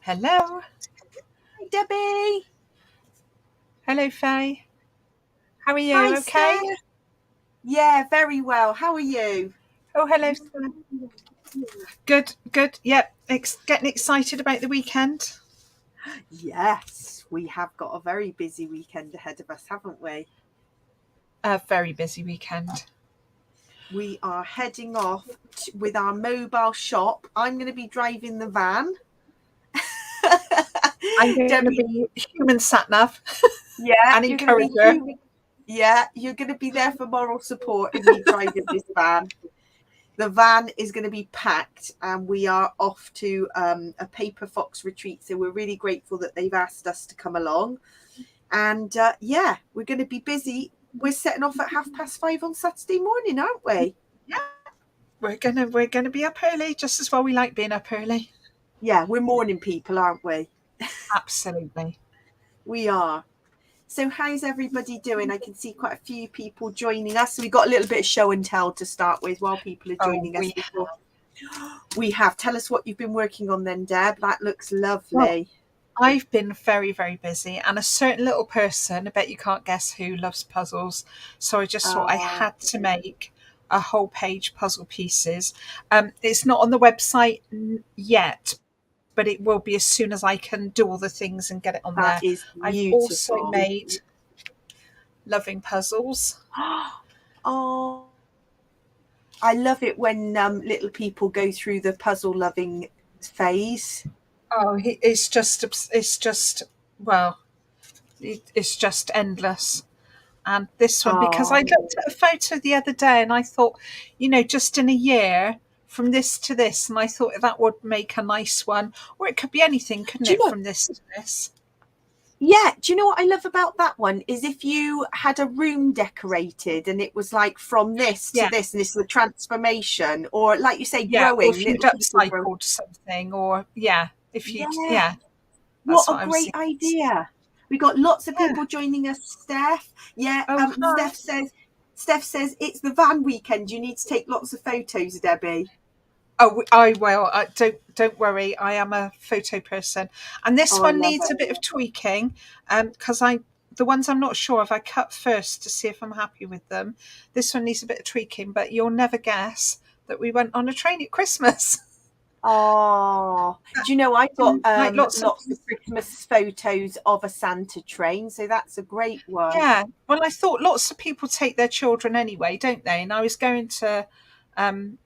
Hello. Hi, Debbie. Hello, Faye. How are Hi, you? Okay? Steph. Yeah, very well. How are you? Oh, hello. Good, good. Yep. Getting excited about the weekend. Yes, we have got a very busy weekend ahead of us, haven't we? A very busy weekend. We are heading off with our mobile shop. I'm going to be driving the van. I'm going to Debbie, be human sat nav yeah, and you're going to be encourager. yeah, you're going to be there for moral support in me driving this van. The van is going to be packed and we are off to a Paper Fox retreat. So we're really grateful that they've asked us to come along. And yeah, we're going to be busy. We're setting off at 5:30 on Saturday morning, aren't we? Yeah. We're gonna be up early, just as well we like being up early. Yeah, we're morning people, aren't we? Absolutely. We are. So how's everybody doing? I can see quite a few people joining us. So we got a little bit of show and tell to start with while people are joining us. We have. Tell us what you've been working on then, Deb. That looks lovely. Well, I've been very, very busy, and a certain little person, I bet you can't guess who, loves puzzles. So I just thought I had to make a whole page puzzle pieces. It's not on the website yet, but it will be as soon as I can do all the things and get it on That there. is I've beautiful. also made loving puzzles. Oh, I love it when little people go through the puzzle loving phase. Oh, it's just well, it's just endless. And this one, because I looked at a photo the other day and I thought, just in a year from this to this, and I thought that would make a nice one, or it could be anything, couldn't it, from this to this? Yeah, do you know what I love about that one is if you had a room decorated and it was like from this to this, and this is the transformation, or like you say, growing. Or if you'd upcycled something, or if you'd, What a great idea. We got lots of people joining us, Steph. Yeah, Steph says it's the van weekend. You need to take lots of photos, Debbie. Oh, I will. Don't worry. I am a photo person, and this one needs a bit of tweaking, because the ones I'm not sure of, I cut first to see if I'm happy with them. This one needs a bit of tweaking, but you'll never guess that we went on a train at Christmas. Oh, do you know I got lots of Christmas photos of a Santa train, so that's a great one. Yeah, well, I thought lots of people take their children anyway, don't they? And I was going to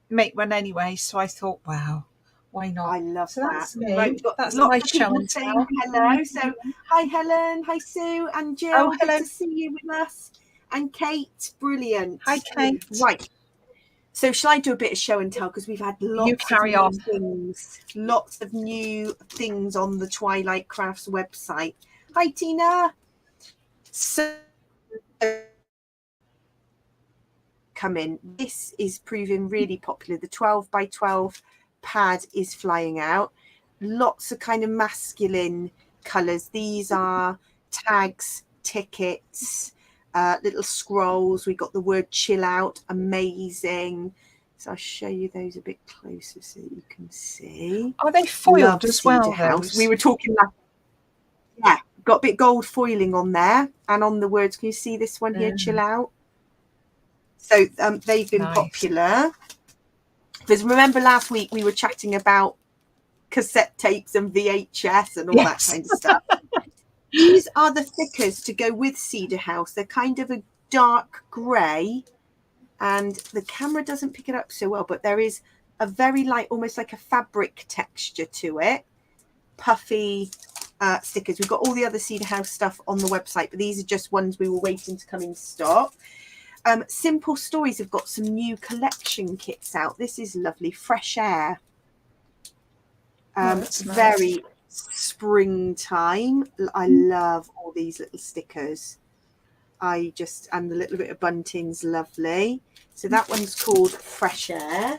make one anyway, so I thought, wow, why not? I love so that. That's me. Right, that's my show and tell. Hello. So hi Helen, hi Sue and Jill. Oh, hello. Good to see you with us. And Kate, brilliant. Hi, Kate. Right. So shall I do a bit of show and tell, because we've had lots of new things, lots of new things on the Twilight Crafts website. Hi Tina. So come in. This is proving really popular. The 12 by 12 pad is flying out. Lots of kind of masculine colours. These are tags, tickets, little scrolls. We got the word chill out, amazing. So I'll show you those a bit closer so you can see. Are they foiled as well? House. We were talking got a bit gold foiling on there, and on the words, can you see this one here, chill out? So they've been popular. Because remember last week we were chatting about cassette tapes and VHS and all that kind of stuff. These are the thickers to go with Cedar House. They're kind of a dark grey, and the camera doesn't pick it up so well, but there is a very light, almost like a fabric texture to it. Puffy stickers. We've got all the other Cedar House stuff on the website, but these are just ones we were waiting to come in stock. Simple Stories have got some new collection kits out. This is lovely. Fresh Air. Very springtime. I love all these little stickers. And the little bit of bunting's lovely. So that one's called Fresh Air.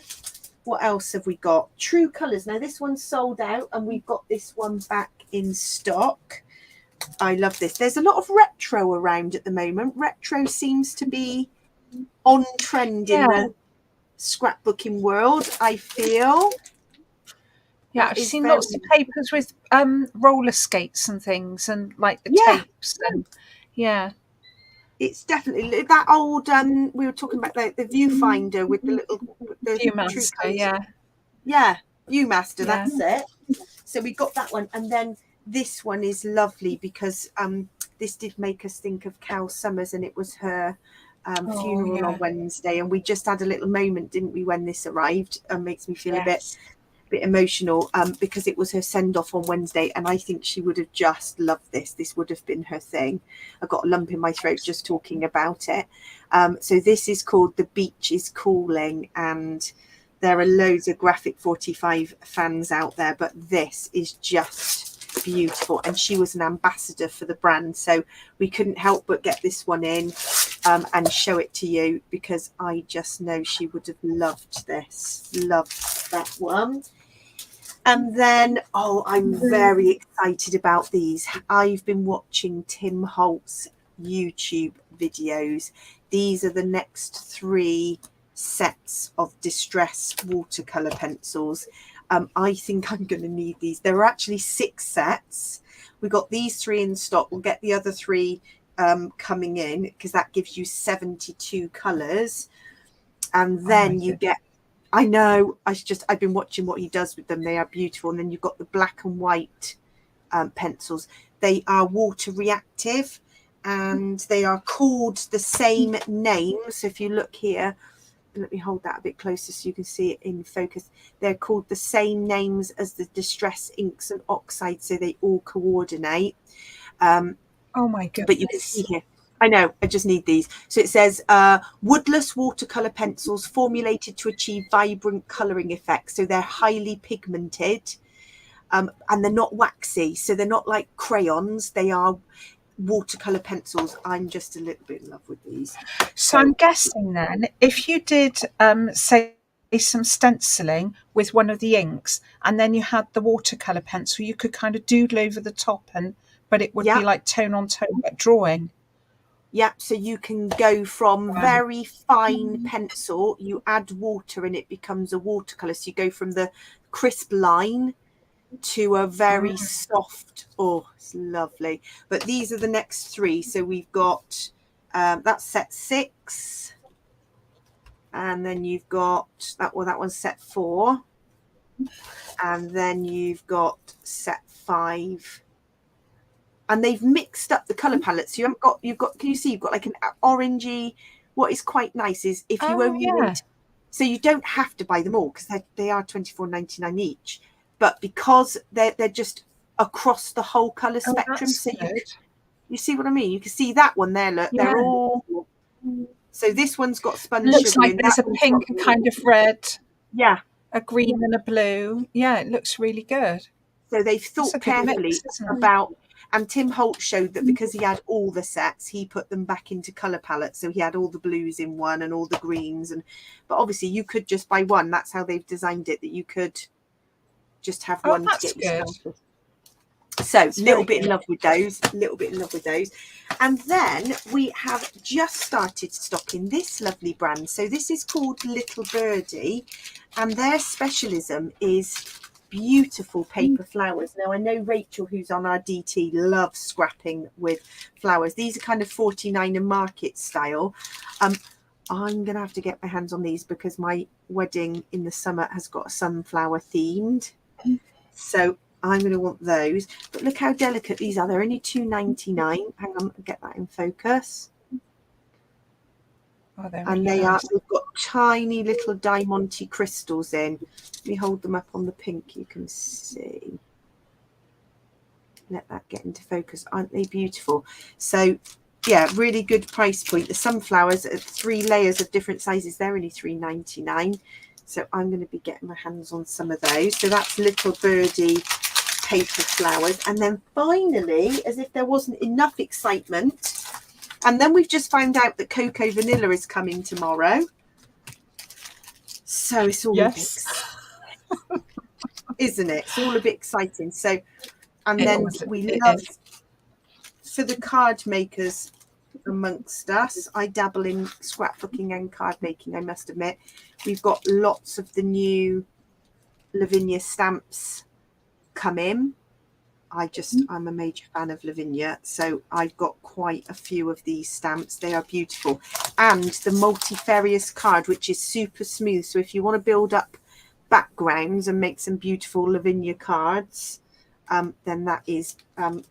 What else have we got? True Colours. Now this one's sold out and we've got this one back in stock. I love this. There's a lot of retro around at the moment. Retro seems to be on trend in the scrapbooking world, I feel. Yeah, I've seen lots of papers with roller skates and things, and like the tapes, and it's definitely that old. We were talking about the viewfinder with the little Viewmaster, Viewmaster. That's it. So we got that one, and then this one is lovely because this did make us think of Cal Summers, and it was her funeral on Wednesday, and we just had a little moment, didn't we, when this arrived? Makes me feel a bit emotional because it was her send-off on Wednesday, and I think she would have just loved this would have been her thing. I've got a lump in my throat just talking about it. So this is called The Beach is Calling, and there are loads of Graphic 45 fans out there, but this is just beautiful, and she was an ambassador for the brand, so we couldn't help but get this one in and show it to you, because I just know she would have loved that one. And then, I'm very excited about these. I've been watching Tim Holt's YouTube videos. These are the next 3 sets of distress watercolor pencils. I think I'm going to need these. There are actually 6 sets. We got these 3 in stock. We'll get the other 3 coming in, because that gives you 72 colors. And then you get, I know, I've been watching what he does with them. They are beautiful. And then you've got the black and white pencils. They are water reactive, and they are called the same name. So if you look here, let me hold that a bit closer so you can see it in focus. They're called the same names as the distress inks and oxides, so they all coordinate. Oh my goodness. But you can see here, I know, I just need these. So it says woodless watercolor pencils formulated to achieve vibrant coloring effects. So they're highly pigmented, and they're not waxy. So they're not like crayons. They are watercolor pencils. I'm just a little bit in love with these. So I'm guessing then, if you did say some stenciling with one of the inks, and then you had the watercolor pencil, you could kind of doodle over the top, but it would be like tone on tone drawing. Yeah, so you can go from very fine pencil, you add water and it becomes a watercolor. So you go from the crisp line to a very soft, it's lovely. But these are the next 3. So we've got that's set 6, and then you've got that one's set 4, and then you've got set 5. And they've mixed up the color palettes. So you've got can you see you've got like an orangey. What is quite nice is if you only want, so you don't have to buy them all, because they are $24.99 each, but because they're just across the whole color spectrum. So you see what I mean? You can see that one there, look, they're all, so this one's got sponge looks sugar like in, there's a pink, a kind of red, a green and a blue. It looks really good. So they've thought carefully about, and Tim Holt showed that because he had all the sets, he put them back into colour palettes. So he had all the blues in one and all the greens. But obviously you could just buy one. That's how they've designed it, that you could just have one to get you started. So a little bit in love with those, And then we have just started stocking this lovely brand. So this is called Little Birdie, and their specialism is beautiful paper flowers. Now I know Rachel, who's on our DT, loves scrapping with flowers. These are kind of 49er market style. I'm gonna have to get my hands on these because my wedding in the summer has got a sunflower themed, so I'm going to want those. But look how delicate these are. They're only $2.99. Hang on, I'll get that in focus. And they are, they've got tiny little diamante crystals in. Let me hold them up on the pink, you can see. Let that get into focus. Aren't they beautiful? So yeah, really good price point. The sunflowers are 3 layers of different sizes. They're only $3.99. So I'm going to be getting my hands on some of those. So that's Little Birdie paper flowers. And then finally, as if there wasn't enough excitement, and then we've just found out that Cocoa Vanilla is coming tomorrow. So it's all a bit, isn't it? It's all a bit exciting. So, and then we love, for the card makers amongst us, I dabble in scrapbooking and card making, I must admit. We've got lots of the new Lavinia stamps come in. I'm a major fan of Lavinia, so I've got quite a few of these stamps. They are beautiful. And the multifarious card, which is super smooth. So if you want to build up backgrounds and make some beautiful Lavinia cards, then that is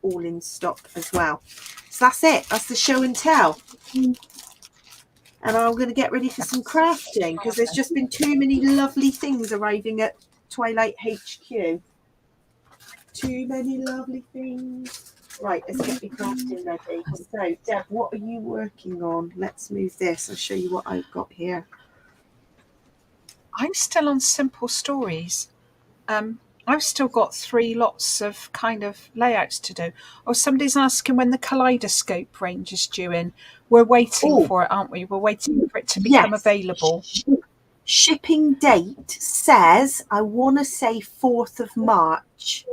all in stock as well. So that's it. That's the show and tell. And I'm going to get ready for some crafting because there's just been too many lovely things arriving at Twilight HQ. Too many lovely things. Right, let's get me crafting ready. So, Deb, what are you working on? Let's move this. I'll show you what I've got here. I'm still on simple stories. I've still got 3 lots of kind of layouts to do. Oh, somebody's asking when the kaleidoscope range is due in. We're waiting for it, aren't we? We're waiting for it to become available. Shipping date says, I want to say 4th of March.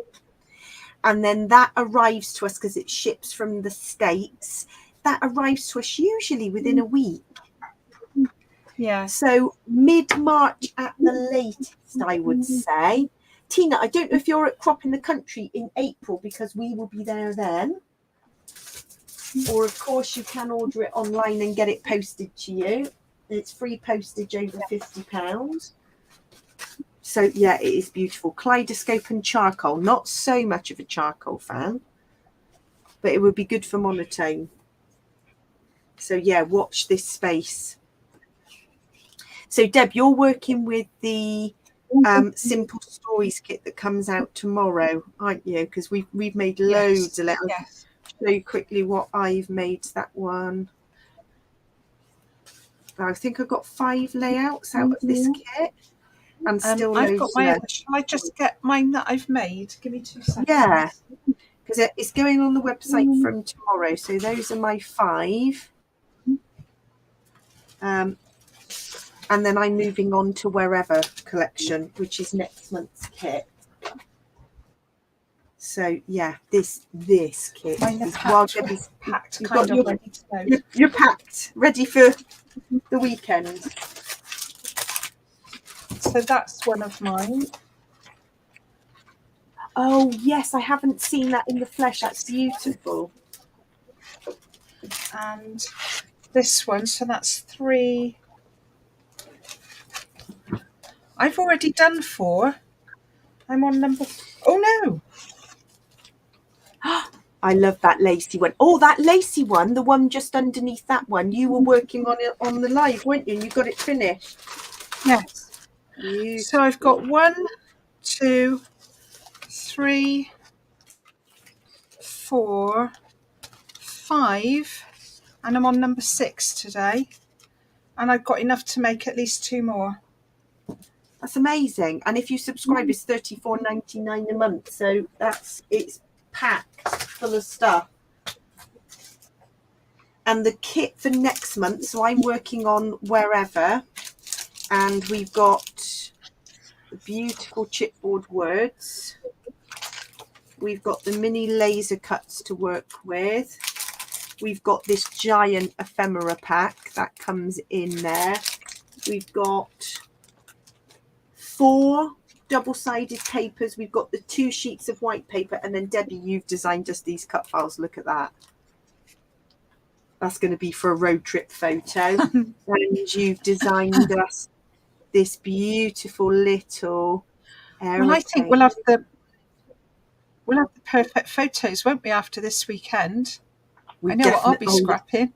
And then that arrives to us because it ships from the States. That arrives to us usually within a week. Yeah. So mid-March at the latest, I would say. Tina, I don't know if you're at Crop in the Country in April because we will be there then. Or, of course, you can order it online and get it posted to you. It's free postage over £50. So, yeah, it is beautiful. Kaleidoscope and charcoal. Not so much of a charcoal fan, but it would be good for monotone. So, yeah, watch this space. So, Deb, you're working with the Simple Stories kit that comes out tomorrow, aren't you? Because we've made loads of letters. Yes. Show you quickly what I've made. That one. I think I've got 5 layouts out of this kit. And still I've got my other. Shall I just get mine that I've made? Give me 2 seconds. Yeah, because it's going on the website from tomorrow. So those are my 5. And then I'm moving on to Wherever collection, which is next month's kit. So yeah, this kit is packed, ready to go. You're packed, ready for the weekend. So that's one of mine. Oh yes, I haven't seen that in the flesh. That's beautiful. And this one, so that's 3. I've already done 4. I'm on number. Oh no! I love that lacy one. Oh, that lacy one, the one just underneath that one. You were working on it on the live, weren't you? And you got it finished. Yes. Beautiful. So I've got 1, 2, 3, 4, 5, and I'm on number 6 today. And I've got enough to make at least 2 more. That's amazing. And if you subscribe, it's $34.99 a month. So it's packed full of stuff. And the kit for next month, so I'm working on Wherever, and we've got the beautiful chipboard words. We've got the mini laser cuts to work with. We've got this giant ephemera pack that comes in there. We've got 4 double-sided papers. We've got the 2 sheets of white paper, and then Debbie, you've designed just these cut files. Look at that. That's going to be for a road trip photo. And you've designed us this beautiful little aeroplane. Well, I think we'll have the perfect photos, won't we, after this weekend? I know what I'll be scrapping.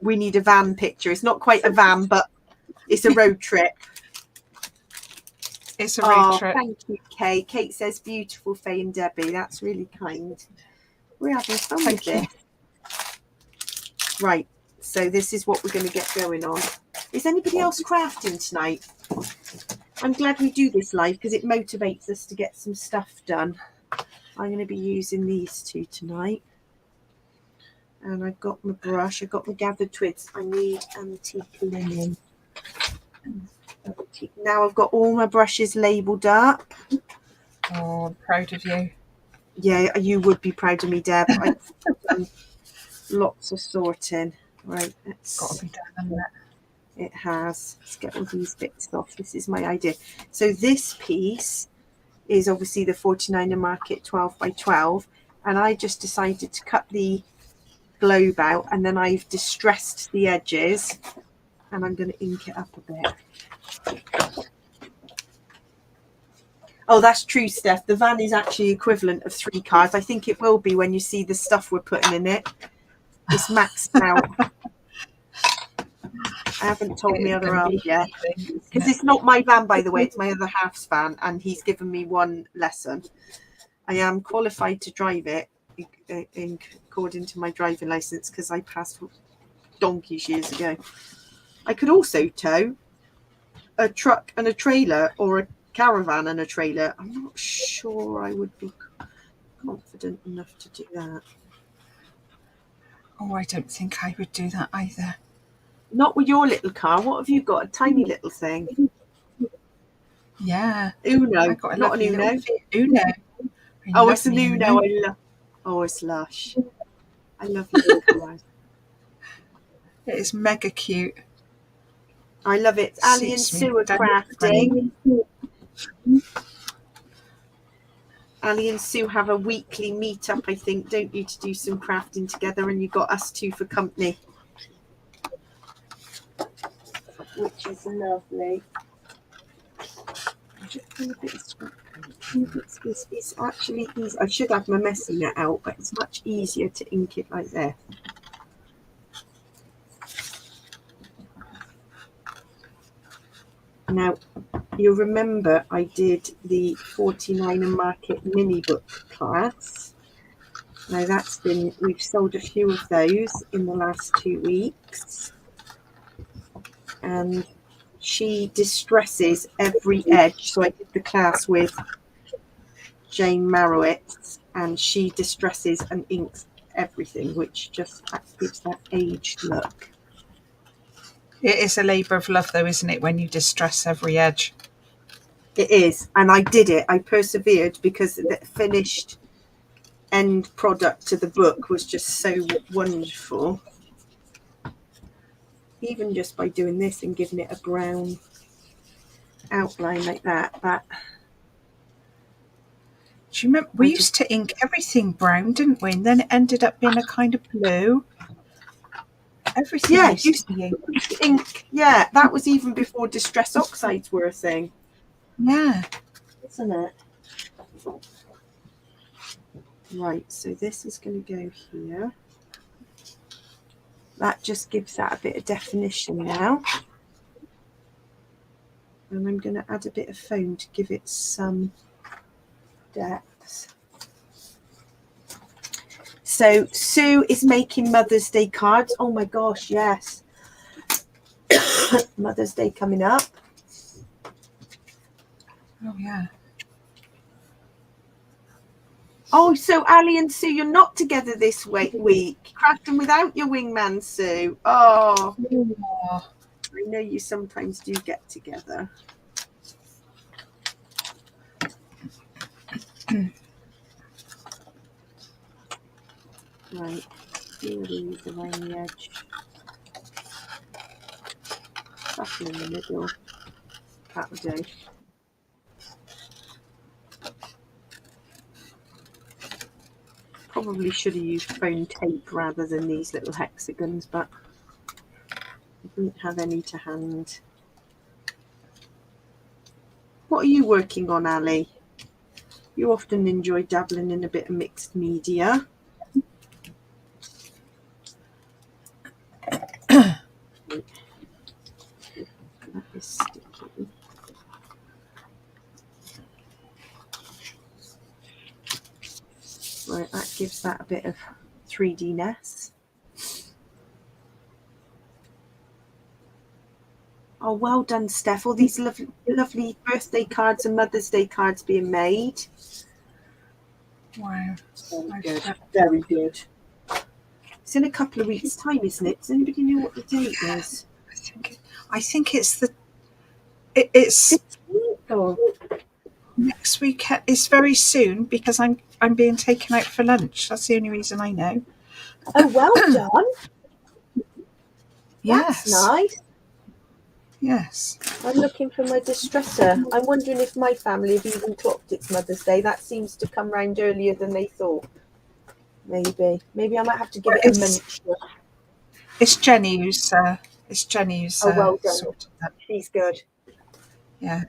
We need a van picture. It's not quite a van, but it's a road trip. It's a road trip. Thank you, Kate. Kate says, beautiful, Faye and Debbie. That's really kind. We're having fun with this. Right, so this is what we're going to get going on. Is anybody else crafting tonight? I'm glad we do this live because it motivates us to get some stuff done. I'm going to be using these 2 tonight. And I've got my brush. I've got my gathered twigs. I need antique linen. Now I've got all my brushes labelled up. Oh, I'm proud of you. Yeah, you would be proud of me, Deb. I've done lots of sorting. Right, it's got to be done, hasn't it? It has. Let's get all these bits off. This is my idea. So this piece is obviously the 49er market 12 by 12, and I just decided to cut the globe out, and then I've distressed the edges, and I'm going to ink it up a bit. Oh, that's true, Steph. The van is actually equivalent of 3 cards. I think it will be when you see the stuff we're putting in it. It's maxed out. I haven't told my other half yet. Because it's not my van, by the way. It's my other half's van, and he's given me 1 lesson. I am qualified to drive it according to my driving license, because I passed donkeys years ago. I could also tow a truck and a trailer, or a caravan and a trailer. I'm not sure I would be confident enough to do that. Oh, I don't think I would do that either. Not with your little car. What have you got? A tiny little thing? Yeah. Uno. I got not an Uno. Uno. Oh, it's an Uno. I love. Oh, it's lush. I love your cars. It is mega cute. I love it. Ali and Sue are crafting. Ali and Sue have a weekly meet-up, I think, don't you, to do some crafting together, and you got us 2 for company, which is lovely. I'm just doing a bit of scrap. It's actually easy. I should have my messy net out, but it's much easier to ink it like this. Now, you'll remember I did the 49er Market mini book class. Now we've sold a few of those in the last 2 weeks. And she distresses every edge. So I did the class with Jane Marowitz, and she distresses and inks everything, which just gives that aged look. It is a labour of love, though, isn't it, when you distress every edge? It is, and I did it. I persevered, because the finished end product to the book was just so wonderful. Even just by doing this and giving it a brown outline like that. Do you remember, we used to ink everything brown, didn't we? And then it ended up being a kind of blue. Everything used to be ink. Yeah, that was even before distress oxides were a thing. Yeah. Isn't it? Right, so this is going to go here. That just gives that a bit of definition now. And I'm going to add a bit of foam to give it some depth. So Sue is making Mother's Day cards. Oh my gosh, yes. Mother's Day coming up. Oh, yeah. Oh, so Ali and Sue, you're not together this week. Crafting without your wingman, Sue. Oh, I know you sometimes do get together. Right, do these around the edge. Something in the middle. That will do. Probably should have used foam tape rather than these little hexagons, but I didn't have any to hand. What are you working on, Ali? You often enjoy dabbling in a bit of mixed media. That is sticky. Right, that gives that a bit of 3D-ness. Oh, well done, Steph. All these lovely birthday cards and Mother's Day cards being made. Wow. Very good. Very good. It's in a couple of weeks' time, isn't it? Does anybody know what the date is? I think it's it's oh. next week. It's very soon, because I'm being taken out for lunch. That's the only reason I know. Oh, well done. Yes. That's nice. Yes. I'm looking for my distresser. I'm wondering if my family have even clocked it's Mother's Day. That seems to come round earlier than they thought. Maybe I might have to give it a munch. It's Jenny who's well done. sorted that. She's good. Yeah.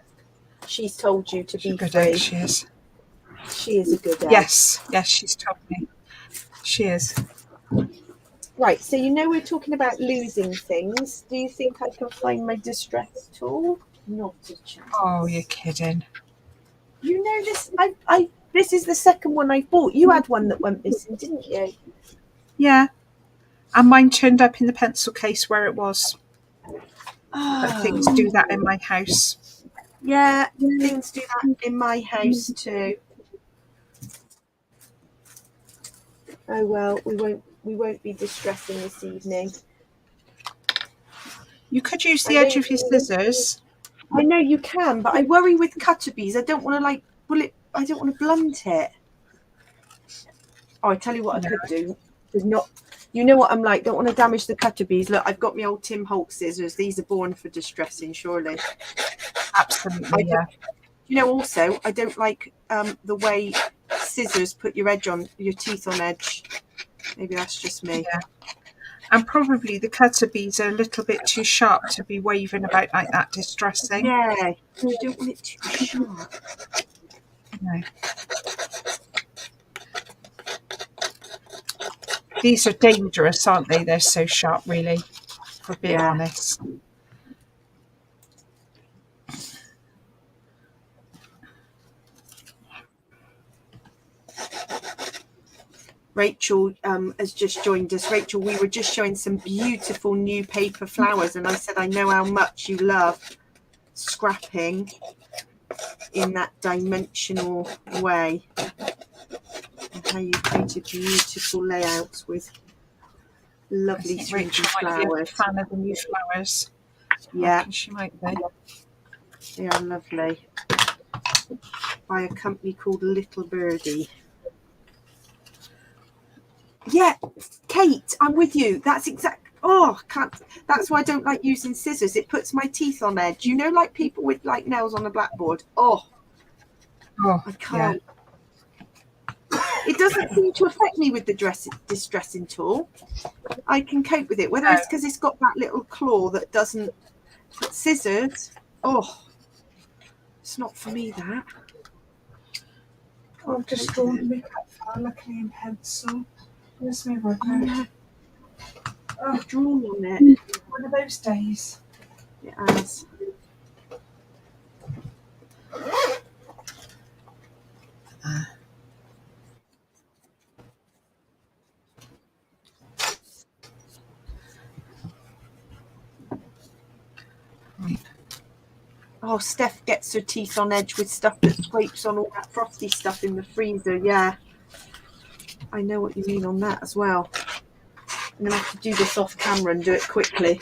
She's told you to She's be a good free. egg, she is. She is a good egg. Yes, she's told me. She is. Right, so we're talking about losing things. Do you think I can find my distress tool? Not a chance. Oh, you're kidding. You know this. This is the second one I bought. You had one that went missing, didn't you? Yeah. And mine turned up in the pencil case where it was. But things do that in my house. Yeah, things do that in my house too. Oh well, we won't be distressing this evening. You could use the edge of your scissors. I know you can, but I worry with cutter bees. I don't want to I don't want to blunt it. Oh, I tell you what I could do. You know what I'm like. Don't want to damage the cutter bees. Look, I've got my old Tim Holtz scissors. These are born for distressing, surely. Absolutely, yeah. Also, I don't like the way scissors put your teeth on edge. Maybe that's just me. Yeah. And probably the cutter bees are a little bit too sharp to be waving about like that, distressing. Yeah, you don't want it too sharp. No. These are dangerous, aren't they? They're so sharp, really, for being honest. Rachel has just joined us. Rachel, we were just showing some beautiful new paper flowers, and I said I know how much you love scrapping in that dimensional way, and how you created beautiful layouts with lovely Rachel flowers. Might be a fan of the new flowers. Yeah, she might be. They are lovely, by a company called Little Birdie. Yeah, Kate, I'm with you. That's exact. Oh, can't. That's why I don't like using scissors. It puts my teeth on edge. Like people with like nails on a blackboard. Oh, I can't. Yeah. It doesn't seem to affect me with the distressing tool. I can cope with it. Whether it's because it's got that little claw that doesn't. But scissors. Oh, it's not for me. That. I've just drawn my Cutfile, luckily in pencil. Where's my rubber? I've drawn on it. One of those days. It has. Oh, Steph gets her teeth on edge with stuff that scrapes on all that frosty stuff in the freezer. Yeah, I know what you mean on that as well. I'm gonna have to do this off camera and do it quickly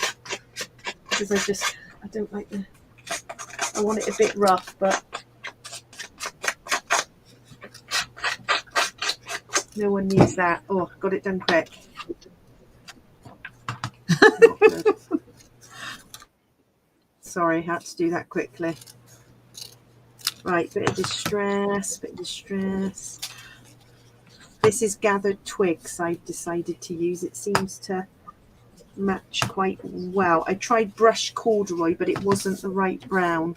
because I don't like I want it a bit rough, but no one needs that. Oh, got it done quick. Not good. Sorry, had to do that quickly. Right, bit of distress. This is gathered twigs I've decided to use. It seems to match quite well. I tried brushed corduroy, but it wasn't the right brown.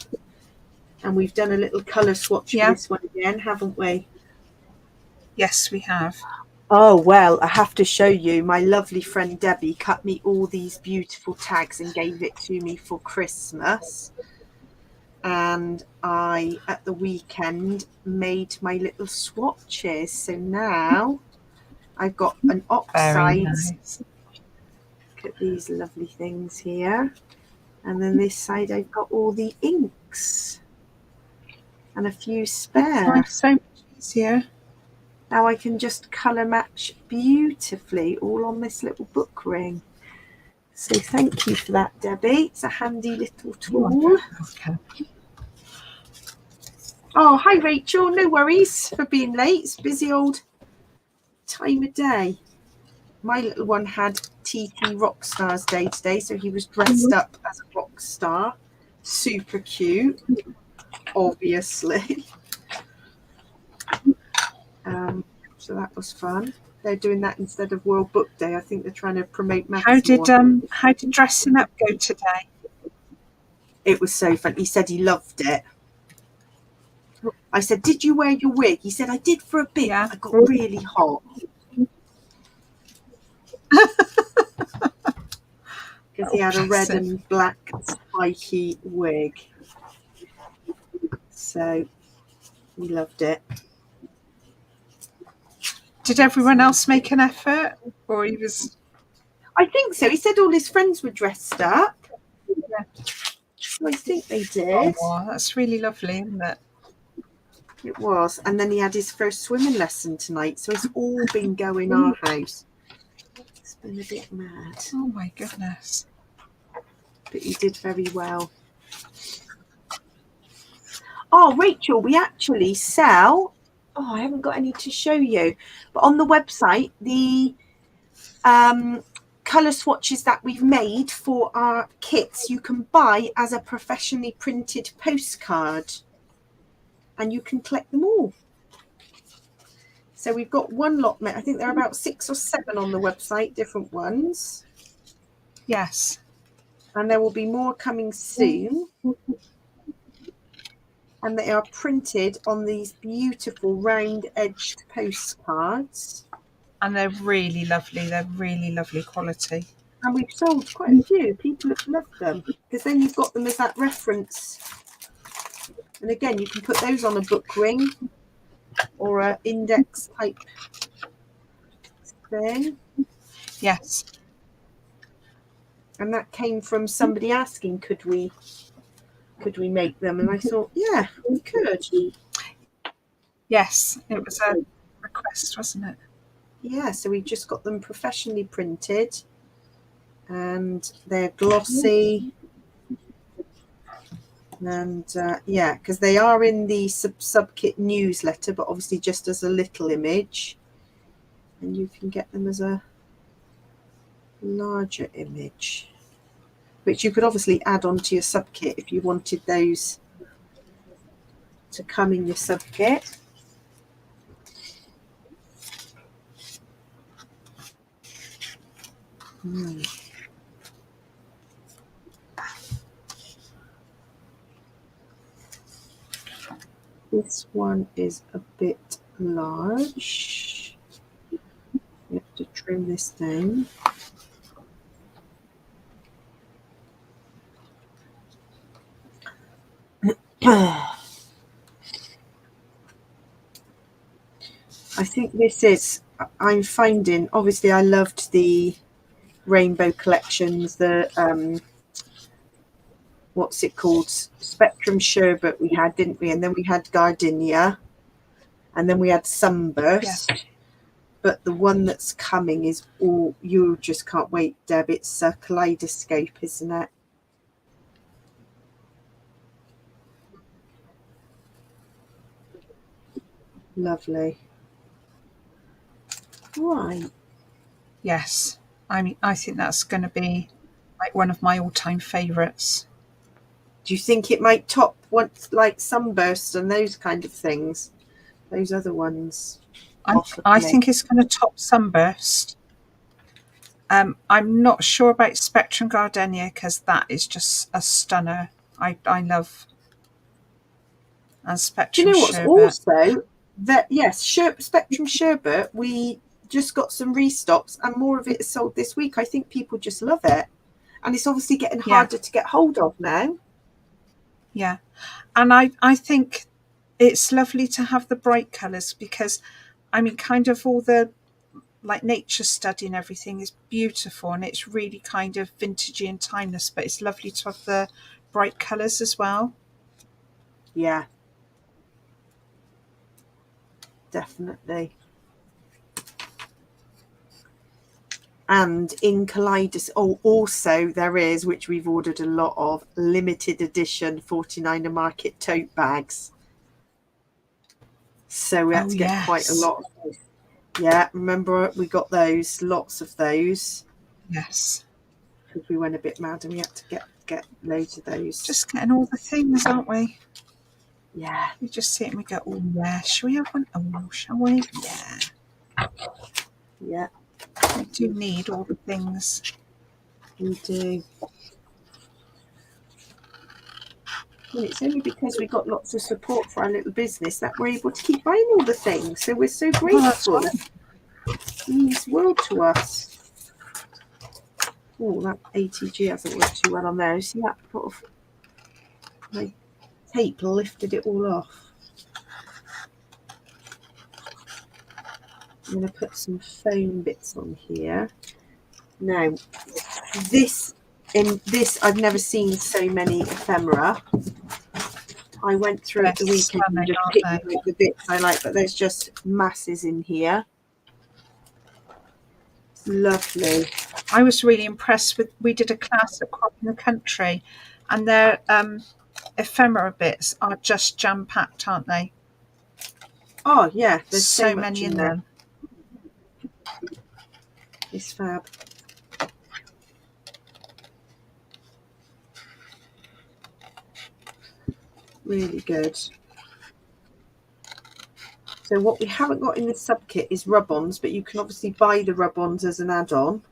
And we've done a little colour swatch for this one again, haven't we? Yes, we have. Oh, well, I have to show you. My lovely friend Debbie cut me all these beautiful tags and gave it to me for Christmas. And I, at the weekend, made my little swatches. So now I've got an oxide. Nice. Look at these lovely things here. And then this side I've got all the inks and a few spare. So much easier. Now I can just colour match beautifully all on this little book ring. So thank you for that, Debbie. It's a handy little tool. Okay. Oh, hi Rachel. No worries for being late. It's a busy old time of day. My little one had TT Rockstar's Day today, so he was dressed up as a rock star. super cute, obviously. So that was fun. They're doing that instead of World Book Day. I think they're trying to promote maths more. How did dressing up go today? It was so fun. He said he loved it. I said, did you wear your wig? He said, I did for a bit. Yeah. I got really hot. Because he had a red and black spiky wig. So he loved it. Did everyone else make an effort? Or he was... I think so. He said all his friends were dressed up. Yeah. So I think they did. Oh, that's really lovely, isn't it? It was. And then he had his first swimming lesson tonight. So it's all been going our house. It's been a bit mad. Oh my goodness. But he did very well. Oh, Rachel, we actually sell... Oh, I haven't got any to show you. But on the website, the colour swatches that we've made for our kits, you can buy as a professionally printed postcard. And you can collect them all. So we've got one lot. I think there are about 6 or 7 on the website, different ones. Yes. And there will be more coming soon. And they are printed on these beautiful round-edged postcards. And they're really lovely. They're really lovely quality. And we've sold quite a few. People have loved them. Because then you've got them as that reference. And again, you can put those on a book ring or an index type thing. Yes. And that came from somebody asking, could we make them? And I thought, yeah, we could. Yes, it was a request, wasn't it? Yeah, so we just got them professionally printed. And they're glossy. And yeah, because they are in the sub-kit newsletter, but obviously just as a little image. And you can get them as a larger image, which you could obviously add onto your sub-kit if you wanted those to come in your sub-kit. This one is a bit large. You have to trim this down. I think this is, I'm finding, obviously I loved the rainbow collections, the what's it called, Spectrum Sherbet we had, didn't we? And then we had Gardenia, and then we had Sunburst. Yeah. But the one that's coming is all, you just can't wait, Deb. It's a Kaleidoscope, isn't it? Lovely. Right. Yes. I mean, I think that's going to be like one of my all-time favourites. Do you think it might top what, like Sunburst and those kind of things? Those other ones? I think it's going to top Sunburst. I'm not sure about Spectrum Gardenia because that is just a stunner. I love. And Spectrum Do you know what's Sherbet. Also that? Yes, Spectrum Sherbet. We just got some restocks, and more of it is sold this week. I think people just love it, and it's obviously getting harder to get hold of now. Yeah, and I think it's lovely to have the bright colours because, I mean, kind of all the like nature study and everything is beautiful, and it's really kind of vintagey and timeless, but it's lovely to have the bright colours as well. Yeah, definitely. And in Kaleidoscope, also there is, which we've ordered a lot of, limited edition 49er Market tote bags. So we had to get quite a lot of those. Yeah, remember we got those, lots of those. Yes. Because we went a bit mad and we had to get get loads of those. Just getting all the things, aren't we? Yeah. We just sit and we go, oh yeah, shall we have one? Oh, shall we? Yeah. Yeah. We do need all the things. We do. And it's only because we got lots of support for our little business that we're able to keep buying all the things. So we're so grateful. It means the world to us. Oh, that ATG hasn't worked too well on there. You see that sort of my tape lifted it all off. I'm going to put some foam bits on here. Now, in this, I've never seen so many ephemera. I went through it the weekend and just picked out the bits I like, but there's just masses in here. It's lovely. I was really impressed with, we did a class at Crop in the Country, and their ephemera bits are just jam-packed, aren't they? Oh, yeah. There's so many in them. It's fab. Really good. So what we haven't got in this sub kit is rub-ons, but you can obviously buy the rub-ons as an add-on.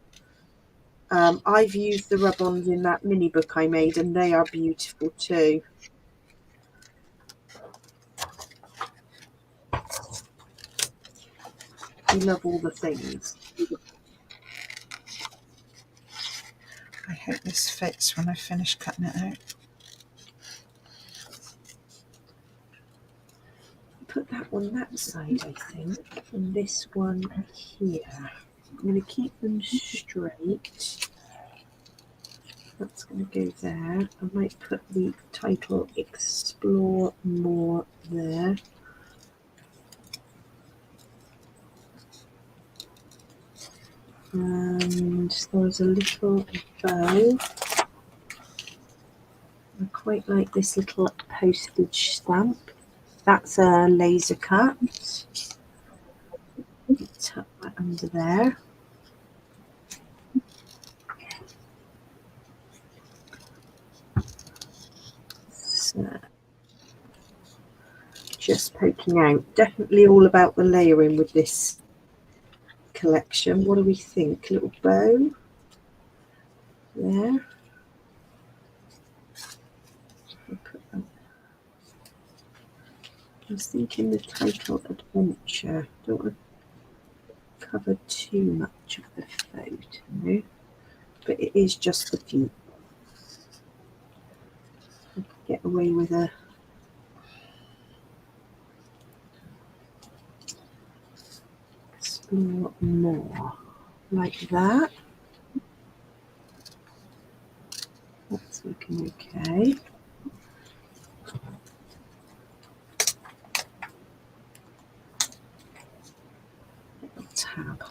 I've used the rub-ons in that mini book I made, and they are beautiful too. We love all the things. I hope this fits when I finish cutting it out. Put that on that side, I think, and this one here. I'm going to keep them straight. That's going to go there. I might put the title Explore More there. And there's a little bow. I quite like this little postage stamp. That's a laser cut. Tuck that under there. So, just poking out. Definitely all about the layering with this collection. What do we think? A little bow there. I was thinking the title Adventure. Don't want to cover too much of the photo, but it is just the feet. I could get away with a explore more like that. That's looking okay. Tab.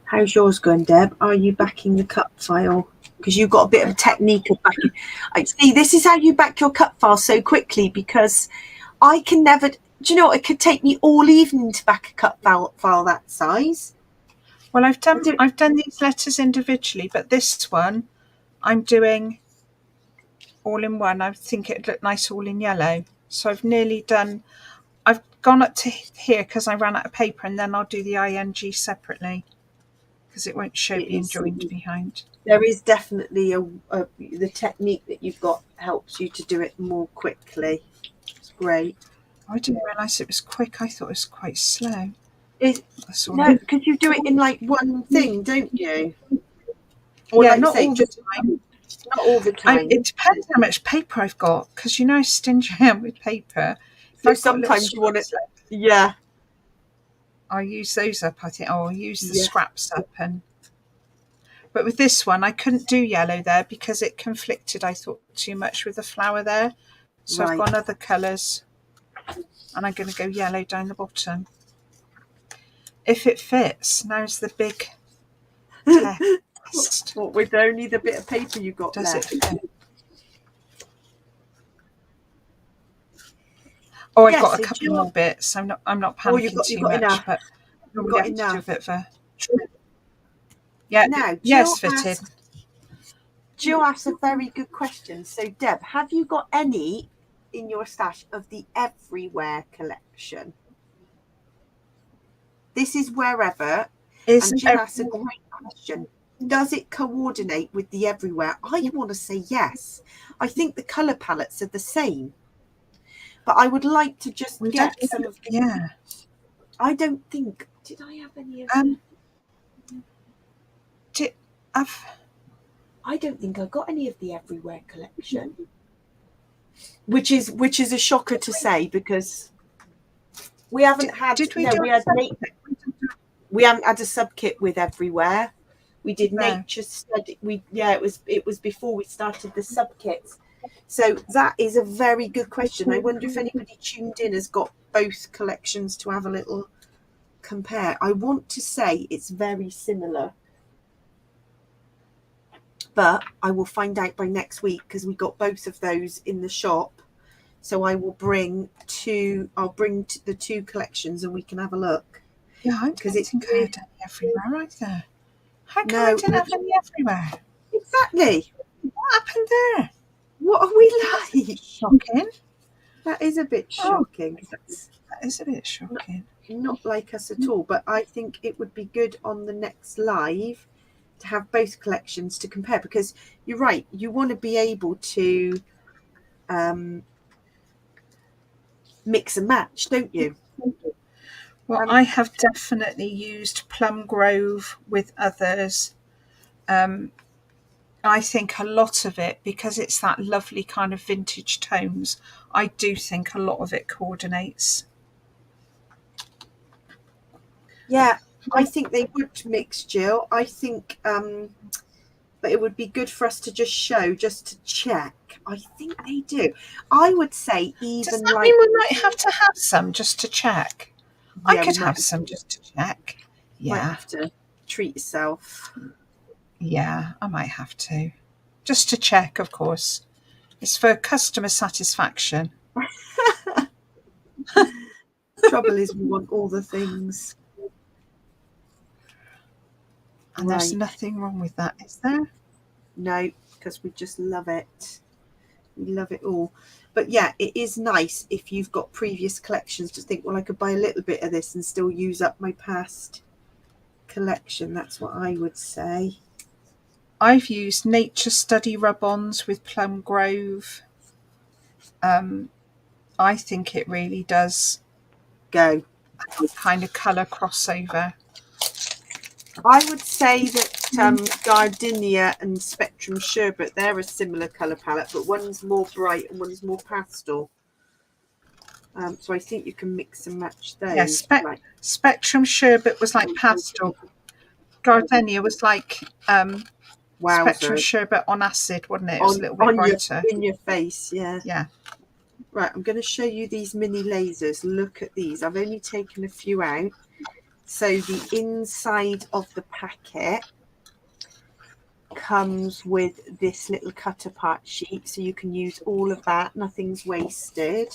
How's yours going, Deb? Are you backing the cut file? Because you've got a bit of a technique of backing. I see, this is how you back your cut file so quickly, because I can never, do you know, it could take me all evening to back a cut file that size. Well, I've done these letters individually, but this one I'm doing all in one. I think it'd look nice all in yellow. So I've nearly done, I've gone up to here because I ran out of paper, and then I'll do the ING separately because it won't show being joined behind. There is definitely the technique that you've got helps you to do it more quickly. It's great. I didn't realise it was quick. I thought it was quite slow. No, because you do it in like one thing, don't you? Or yeah, like not all the time. Not all the time. It depends how much paper I've got, because you know how stingy I am with paper. So sometimes you want it. Yeah. I'll use those up. I think I'll use the scraps up, but with this one I couldn't do yellow there because it conflicted, I thought, too much with the flower there. So I've gone other colours, and I'm going to go yellow down the bottom. If it fits, now's the big test. What, with only the bit of paper you got left? Does it fit? Oh, I've got a couple more bits. I'm not panicking too much, enough. but We've we got have to do a enough. bit of a trim. Yeah, Now, yes, fitted. Jill asks a very good question. So, Deb, have you got any in your stash of the Everywhere collection? This is wherever. And Jill asks a great question. Does it coordinate with the Everywhere? I want to say yes. I think the colour palettes are the same. But I would like to just get some of... Yeah. I don't think... Did I have any of... I don't think I got any of the Everywhere collection. Which is a shocker to say, because we haven't had... we haven't had a sub kit with Everywhere. We did nature study. It was before we started the sub kits. So that is a very good question. I wonder if anybody tuned in has got both collections to have a little compare. I want to say it's very similar, but I will find out by next week, because we got both of those in the shop. So I will bring the two collections and we can have a look. Yeah, I don't think I had any Everywhere either. How come I didn't have any Everywhere? Exactly. What happened there? What are we like? Shocking. That is a bit shocking. That is a bit shocking. Not like us at all, but I think it would be good on the next live to have both collections to compare, because you're right, you want to be able to mix and match, don't you? Well, I have definitely used Plum Grove with others. I think a lot of it, because it's that lovely kind of vintage tones, I do think a lot of it coordinates. Yeah, I think they would mix, Jill. I think, but it would be good for us to just show, just to check. I think they do. I would say even... Does that mean we might have to have some just to check? Yeah, I could have some just to check. Yeah. Might have to treat yourself. Yeah, I might have to. Just to check, of course. It's for customer satisfaction. Trouble is, we want all the things. And there's nothing wrong with that, is there? No, because we just love it. We love it all. But yeah, it is nice if you've got previous collections to think, well, I could buy a little bit of this and still use up my past collection. That's what I would say. I've used nature study rub-ons with Plum Grove. I think it really does go kind of colour crossover. I would say that Gardenia and Spectrum Sherbet, they're a similar colour palette, but one's more bright and one's more pastel. So I think you can mix and match those. Yeah, Spectrum Sherbet was like pastel. Gardenia was like Spectrum Sherbet on acid, wasn't it? It was a little bit brighter. In your face, yeah. Yeah. Right, I'm going to show you these mini lasers. Look at these. I've only taken a few out. So the inside of the packet comes with this little cut apart sheet, so you can use all of that. Nothing's wasted.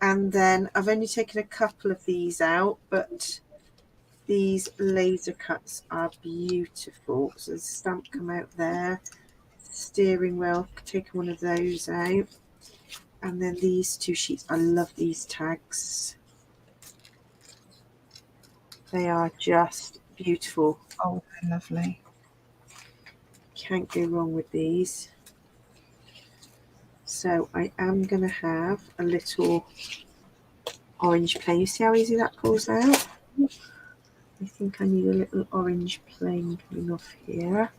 And then I've only taken a couple of these out, but these laser cuts are beautiful. So the stamp come out there. Steering wheel, taking one of those out. And then these two sheets. I love these tags. They are just beautiful. Oh, they're lovely. Can't go wrong with these. So I am going to have a little orange plane. You see how easy that pulls out? I think I need a little orange plane coming off here.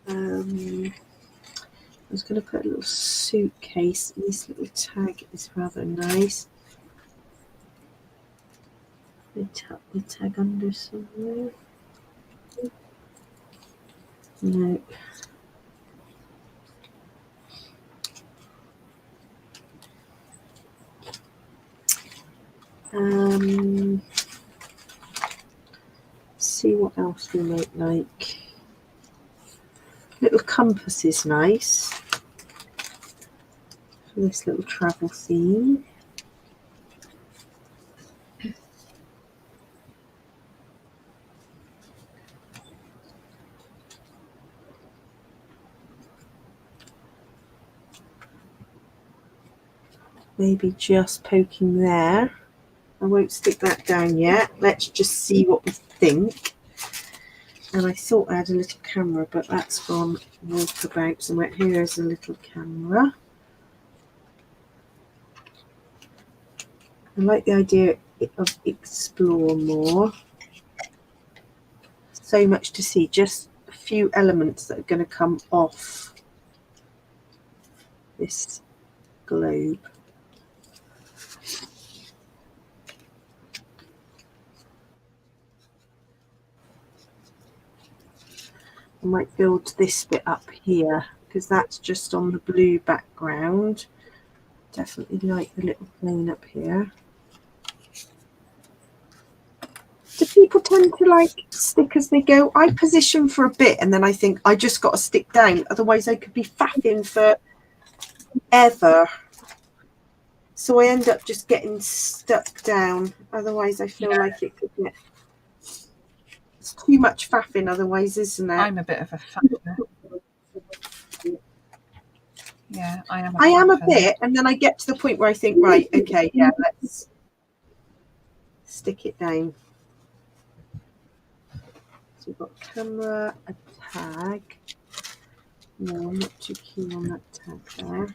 I was going to put a little suitcase. This little tag is rather nice. They tuck the tag under somewhere. No. See what else we might like. Little compass is nice for this little travel theme. maybe just poking there. I won't stick that down yet. Let's just see what we think. And I thought I had a little camera, but that's gone walkabout somewhere. Here's a little camera. I like the idea of explore more. So much to see, just a few elements that are going to come off this globe. I might build this bit up here because that's just on the blue background. Definitely like the little plane up here. Do people tend to like stick as they go? I position for a bit and then I think I just got to stick down, otherwise I could be faffing for ever. So I end up just getting stuck down. Otherwise I feel like it could get, it's too much faffing otherwise, isn't it? I'm a bit of a faffer. Yeah, I am. I am a bit, and then I get to the point where I think, right, okay, yeah, let's stick it down. So we've got camera, a tag. No, I'm not too keen on that tag there.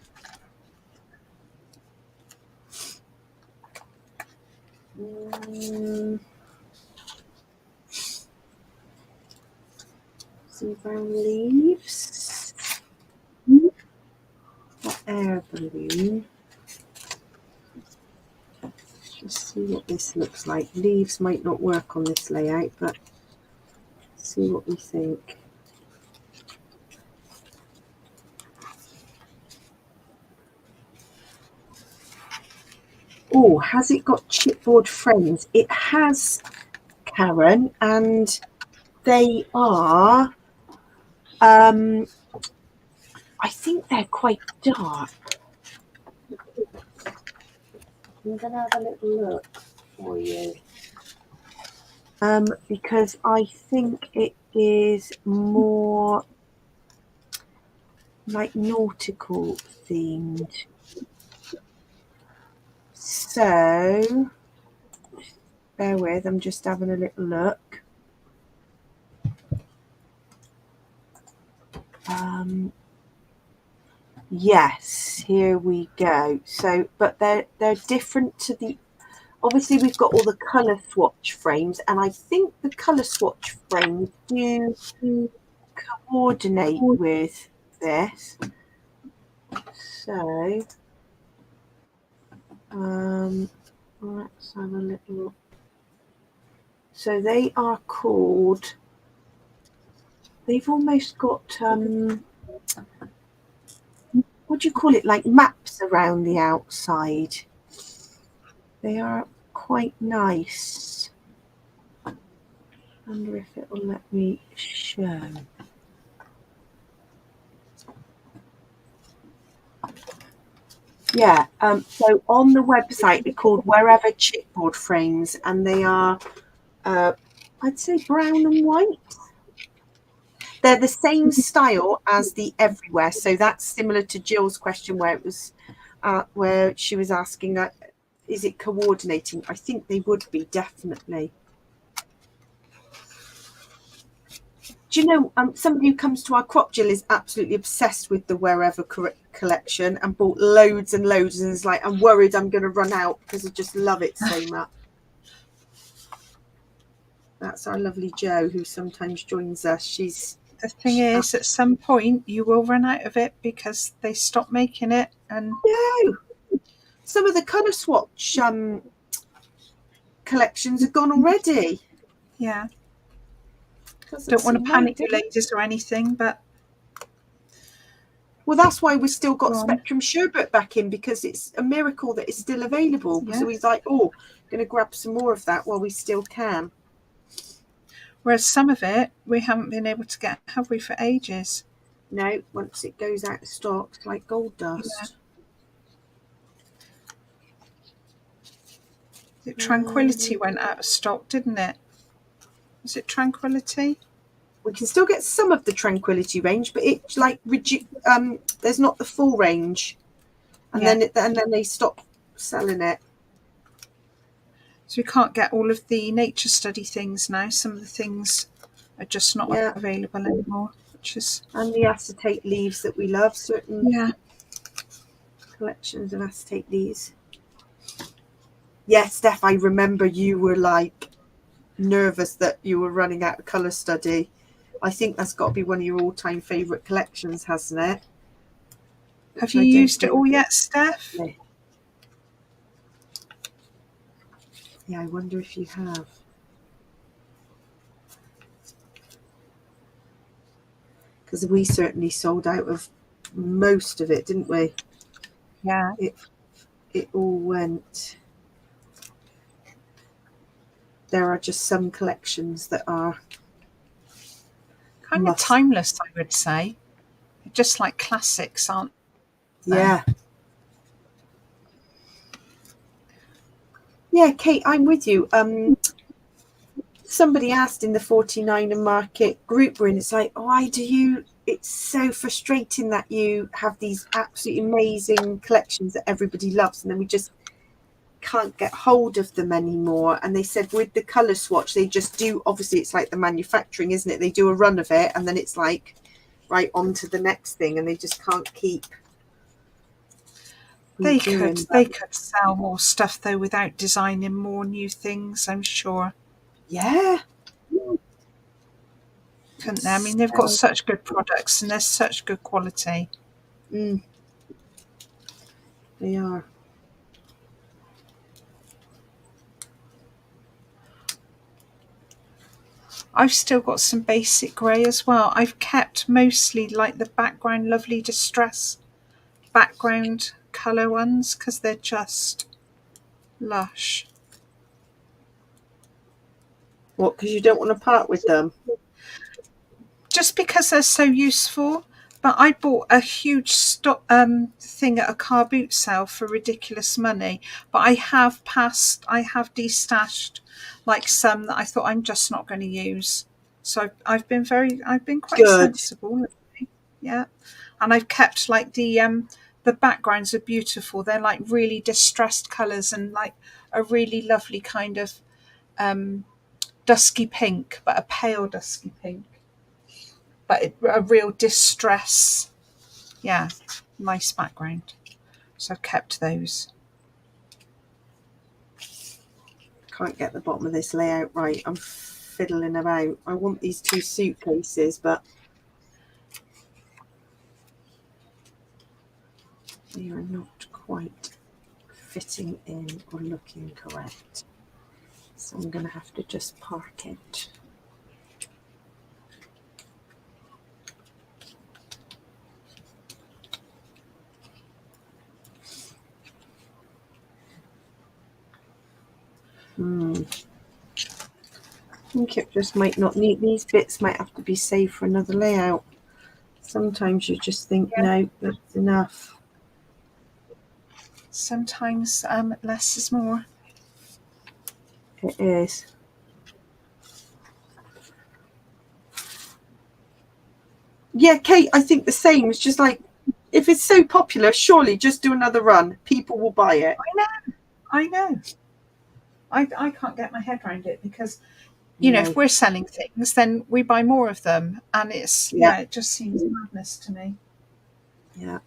Some brown leaves. That air balloon. Just see what this looks like. Leaves might not work on this layout, but see what we think. Oh, has it got chipboard frames? It has, Karen, and they are, I think they're quite dark. I'm going to have a little look for you. Because I think it is more like nautical themed. So, bear with, I'm just having a little look. Yes, here we go. So, but they're different to the, obviously we've got all the colour swatch frames, and I think the colour swatch frames do coordinate with this. So, let's have a little. So they are called, they've almost got, what do you call it, like maps around the outside. They are quite nice. I wonder if it will let me show. Yeah, so on the website they're called Wherever Chipboard Frames, and they are, I'd say brown and white. They're the same style as the Everywhere, so that's similar to Jill's question where it was, where she was asking, is it coordinating? I think they would be, definitely. Do you know, somebody who comes to our crop, Jill, is absolutely obsessed with the Wherever collection and bought loads and loads, and is like, I'm worried I'm going to run out because I just love it so much. That's our lovely Jo, who sometimes joins us. She's, the thing is, at some point you will run out of it because they stop making it. And no, some of the colour swatch collections are gone already. Yeah. Don't want to panic you ladies or anything, but well, that's why we've still got Spectrum Sherbet back in, because it's a miracle that it's still available. Yeah. So he's like, oh, going to grab some more of that while we still can. Whereas some of it we haven't been able to get, have we, for ages? No, once it goes out of stock, it's like gold dust. Yeah. Tranquility went out of stock, didn't it? Was it Tranquility? We can still get some of the Tranquility range, but it's like there's not the full range, and then they stop selling it. So we can't get all of the nature study things now. Some of the things are just not available anymore, which is... And the acetate leaves that we love, certain collections of acetate leaves. Yes, Steph, I remember you were like nervous that you were running out of colour study. I think that's got to be one of your all-time favourite collections, hasn't it? Have you used it all yet, Steph? Yeah, I wonder if you have. Because we certainly sold out of most of it, didn't we? Yeah. It all went. There are just some collections that are kind of timeless, I would say. Just like classics, aren't they? Yeah. Yeah, Kate, I'm with you. Somebody asked in the 49er market group we're in, it's like, why do you, it's so frustrating that you have these absolutely amazing collections that everybody loves and then we just can't get hold of them anymore. And they said with the colour swatch, they just do, obviously it's like the manufacturing, isn't it? They do a run of it and then it's like right on to the next thing and they just can't keep. They could sell more stuff though without designing more new things, I'm sure. Yeah. Couldn't they? I mean, they've got such good products and they're such good quality. They are. I've still got some basic grey as well. I've kept mostly like the background lovely distress background colour ones because they're just lush. What, because you don't want to part with them? Just because they're so useful. But I bought a huge thing at a car boot sale for ridiculous money. But I have destashed like some that I thought I'm just not going to use. So I've been quite sensible. Really. Yeah, and I've kept like the backgrounds are beautiful. They're like really distressed colours and like a really lovely kind of dusky pink, but a pale dusky pink. But a real distress. Yeah, nice background. So I've kept those. Can't get the bottom of this layout right. I'm fiddling about. I want these two suitcases, but they are not quite fitting in or looking correct. So I'm going to have to just park it. I think it just might not need, these bits might have to be saved for another layout. Sometimes you just think, no, that's enough. Sometimes less is more. It is. Yeah, Kate, I think the same. It's just like, if it's so popular, surely just do another run. People will buy it. I know. I can't get my head around it because, you know, if we're selling things, then we buy more of them. And it's, it just seems madness to me. Yeah.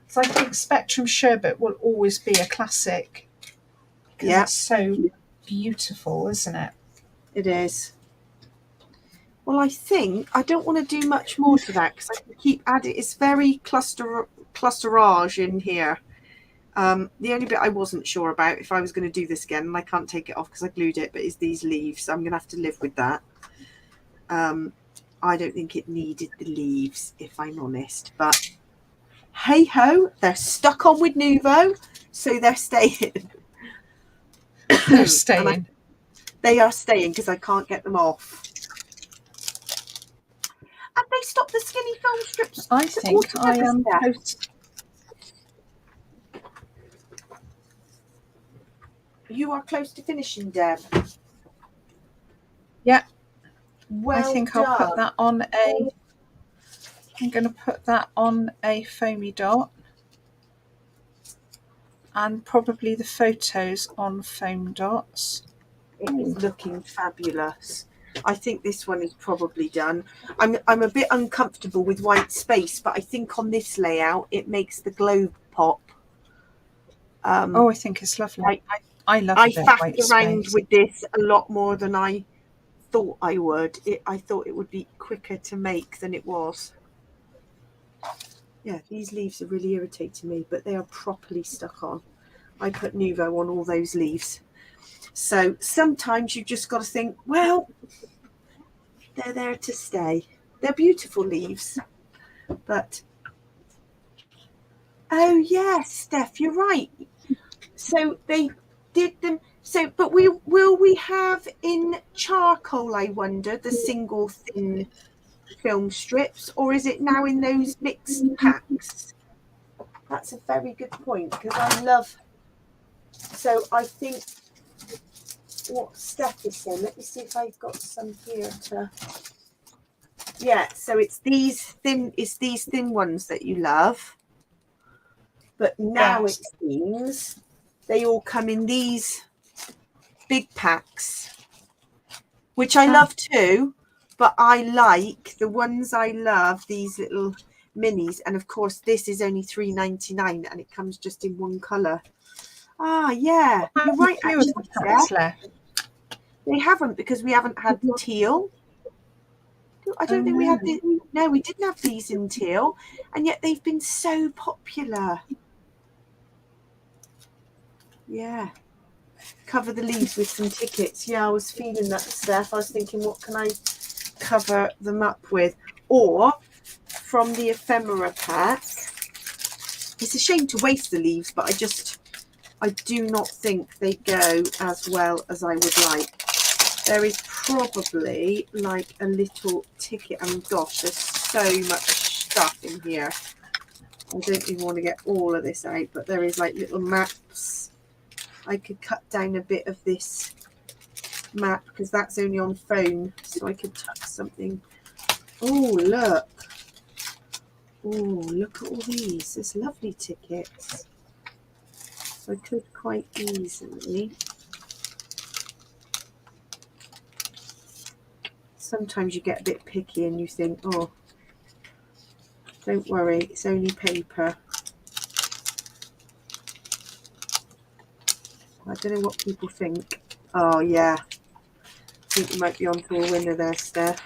So I think Spectrum Sherbet will always be a classic. Because it's so beautiful, isn't it? It is. Well, I think I don't want to do much more to that because I can keep adding. It's very clusterage in here. The only bit I wasn't sure about if I was going to do this again, and I can't take it off because I glued it, but is these leaves. So I'm going to have to live with that. I don't think it needed the leaves, if I'm honest. But hey ho, they're stuck on with Nuvo, so they're staying. They're staying. They are staying because I can't get them off. And they stopped the skinny foam strips. I think I am close. You are close to finishing, Deb. Yeah. Well, I think I'll put that on a. I'm going to put that on a foamy dot. and probably the photos on foam dots. It is looking fabulous. I think this one is probably done. I'm a bit uncomfortable with white space, but I think on this layout it makes the globe pop. Oh, I think it's lovely. I love I a bit faffed white around space with this a lot more than I thought I would. I thought it would be quicker to make than it was. Yeah, these leaves are really irritating me, but they are properly stuck on. I put Nuvo on all those leaves. So sometimes you've just got to think, well, they're there to stay. They're beautiful leaves, but oh yes, Steph, you're right. So they did them. So, but will we have in charcoal, I wonder, the single thin film strips, or is it now in those mixed packs? That's a very good point, because I love. So I think what Steph is saying. Let me see if I've got some here to. Yeah, so it's these thin. It's these thin ones that you love. But now it seems they all come in these big packs, which I love too. But I like the ones I love, these little minis. And of course, this is only $3.99 and it comes just in one colour. Ah, yeah, you're right, actually. They haven't, because we haven't had teal. I don't think we had the. No, we didn't have these in teal, and yet they've been so popular. Yeah. Cover the leaves with some tickets. Yeah, I was feeling that, Steph. I was thinking, what can I cover them up with? Or from the ephemera pack. It's a shame to waste the leaves, but I do not think they go as well as I would like. There is probably like a little ticket. I mean, gosh, there's so much stuff in here. I don't even want to get all of this out, but there is like little maps. I could cut down a bit of this map because that's only on foam, so I could tuck something. Oh, look. Oh, look at all these. There's lovely tickets. So I could quite easily. Sometimes you get a bit picky and you think, oh, don't worry, it's only paper. I don't know what people think. Oh, yeah. I think you might be onto a winner there, Steph.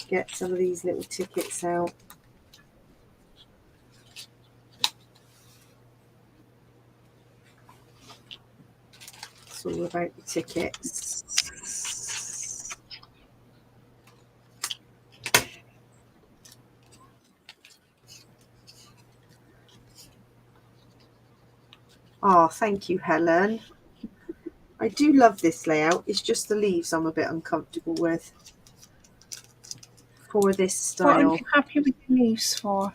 Get some of these little tickets out. It's all about the tickets. Oh, thank you, Helen. I do love this layout. It's just the leaves I'm a bit uncomfortable with for this style. What are you happy with the leaves for?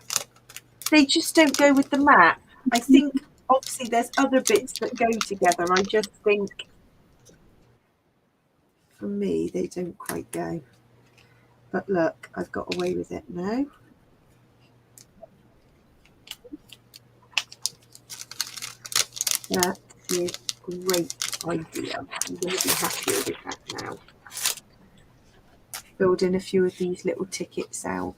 They just don't go with the map. I think obviously there's other bits that go together. I just think for me they don't quite go. But look, I've got away with it now. That is a great idea. I'm going to be happier with that now. Building a few of these little tickets out.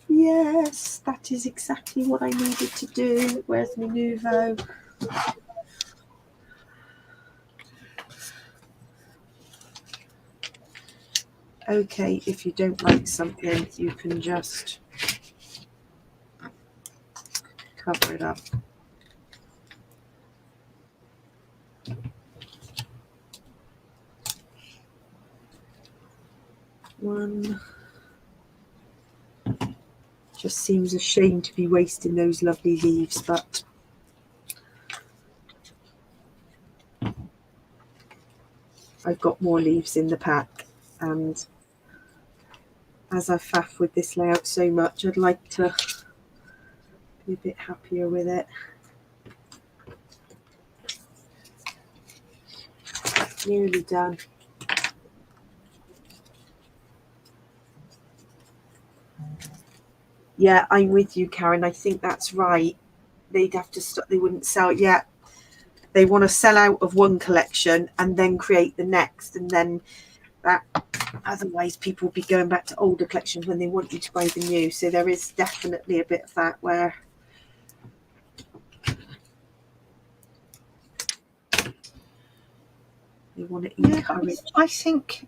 Yes, that is exactly what I needed to do. Where's my Nuvo? Okay, if you don't like something, you can just cover it up. One. Just seems a shame to be wasting those lovely leaves, but I've got more leaves in the pack, and as I faff with this layout so much, I'd like to be a bit happier with it. Nearly done. Yeah, I'm with you, Karen. I think that's right. they'd have to stop. They wouldn't sell it yet. They want to sell out of one collection and then create the next, and then that. Otherwise, people will be going back to older collections when they want you to buy the new. So there is definitely a bit of that where. You want to encourage. I think,